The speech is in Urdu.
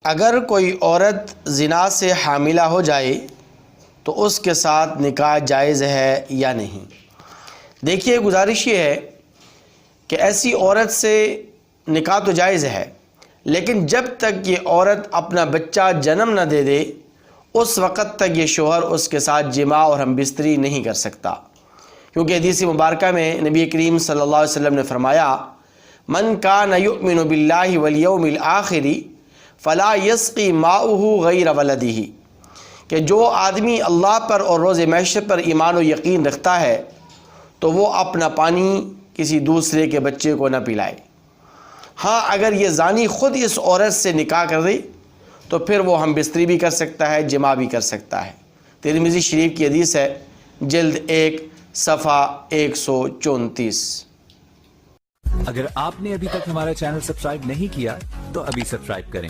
اگر کوئی عورت زنا سے حاملہ ہو جائے تو اس کے ساتھ نکاح جائز ہے یا نہیں؟ دیکھیے، گزارش یہ ہے کہ ایسی عورت سے نکاح تو جائز ہے، لیکن جب تک یہ عورت اپنا بچہ جنم نہ دے دے اس وقت تک یہ شوہر اس کے ساتھ جماع اور ہم بستری نہیں کر سکتا، کیونکہ حدیث مبارکہ میں نبی کریم صلی اللہ علیہ وسلم نے فرمایا من کان یؤمن باللہ والیوم الآخر فلا یسقی ماؤہ غیر ولدہ، کہ جو آدمی اللہ پر اور روز محشر پر ایمان و یقین رکھتا ہے تو وہ اپنا پانی کسی دوسرے کے بچے کو نہ پلائے۔ ہاں، اگر یہ زانی خود اس عورت سے نکاح کر دے تو پھر وہ ہم بستری بھی کر سکتا ہے، جماع بھی کر سکتا ہے۔ ترمذی شریف کی حدیث ہے، جلد 1 صفحہ 134۔ اگر آپ نے ابھی تک ہمارا چینل سبسکرائب نہیں کیا تو ابھی سبسکرائب کریں